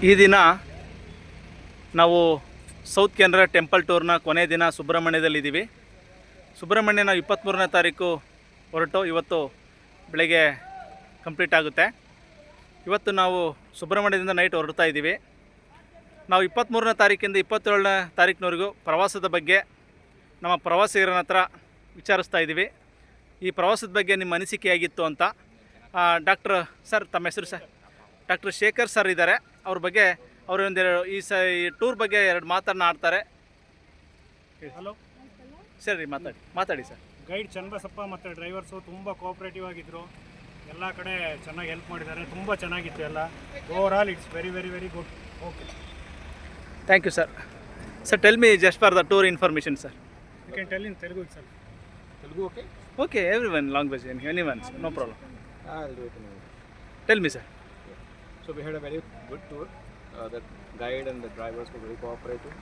ಈ ದಿನ ನಾವು ಸೌತ್ ಕೆನರಾ ಟೆಂಪಲ್ ಟೂರ್ನ ಕೊನೆ ದಿನ ಸುಬ್ರಹ್ಮಣ್ಯದಲ್ಲಿದ್ದೀವಿ. ಸುಬ್ರಹ್ಮಣ್ಯ ನಾವು 23ನೇ ತಾರೀಕು ಹೊರಟು ಇವತ್ತು ಬೆಳಗ್ಗೆ ಕಂಪ್ಲೀಟ್ ಆಗುತ್ತೆ. ಇವತ್ತು ನಾವು ಸುಬ್ರಹ್ಮಣ್ಯದಿಂದ ನೈಟ್ ಹೊರಡ್ತಾ ಇದ್ದೀವಿ. ನಾವು 23ನೇ ತಾರೀಕಿಂದ 27ನೇ ತಾರೀಕಿನವರೆಗೂ ಪ್ರವಾಸದ ಬಗ್ಗೆ ನಮ್ಮ ಪ್ರವಾಸಿಗರ ಹತ್ರ ವಿಚಾರಿಸ್ತಾ ಇದ್ದೀವಿ. ಈ ಪ್ರವಾಸದ ಬಗ್ಗೆ ನಿಮ್ಮ ಅನಿಸಿಕೆ ಆಗಿತ್ತು ಅಂತ ಡಾಕ್ಟರ್ ಸರ್, ತಮ್ಮ ಹೆಸರು ಸರ್? ಡಾಕ್ಟರ್ ಶೇಖರ್ ಸರ್ ಇದ್ದಾರೆ. ಅವ್ರ ಬಗ್ಗೆ ಅವರು ಒಂದೆರಡು ಈ ಟೂರ್ ಬಗ್ಗೆ ಎರಡು ಮಾತನ್ನು ಆಡ್ತಾರೆ. ಹಲೋ ಸರಿ, ಮಾತಾಡಿ ಸರ್. ಗೈಡ್ ಚನ್ನಬಸಪ್ಪ ಮತ್ತು ಡ್ರೈವರ್ಸು ತುಂಬ ಕೋಆಪ್ರೇಟಿವ್ ಆಗಿದ್ದರು. ಎಲ್ಲ ಕಡೆ ಚೆನ್ನಾಗಿ ಹೆಲ್ಪ್ ಮಾಡಿದ್ದಾರೆ. ತುಂಬ ಚೆನ್ನಾಗಿತ್ತು ಎಲ್ಲ. Over all it's very very very good. Okay, thank you sir. Sir, tell me just for the tour information sir. You can tell in Telugu sir. Telugu okay? Okay, everyone language, anyone, no problem. I'll do it in English. Tell me sir. So we had a very good tour. The guide and the drivers were very cooperative.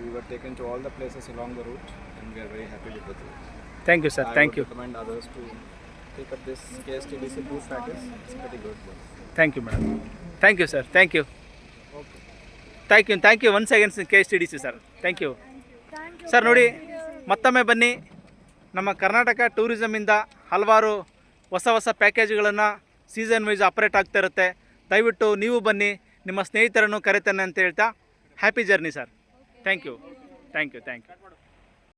We were taken to all the places along the route and we are very happy with the tour. Thank you sir. Thank you. I would recommend others to take up this KSTDC tour package. It's pretty good. Thank you madam. Thank you sir. Thank you. Okay. Thank you once again KSTDC sir. Thank you. Sir ನೋಡಿ, ಮತ್ತೊಮ್ಮೆ ಬನ್ನಿ. ನಮ್ಮ ಕರ್ನಾಟಕ ಟೂರಿಸಮಿಂದ ಹಲವಾರು ಹೊಸ ಪ್ಯಾಕೇಜ್ಗಳನ್ನು season wise operate ಆಗ್ತಾ ಇರುತ್ತೆ. ದಯವಿಟ್ಟು ನೀವು ಬನ್ನಿ, ನಿಮ್ಮ ಸ್ನೇಹಿತರನ್ನು ಕರೆತನ್ನೆ ಅಂತ ಹೇಳ್ತಾ happy journey sir. Thank you.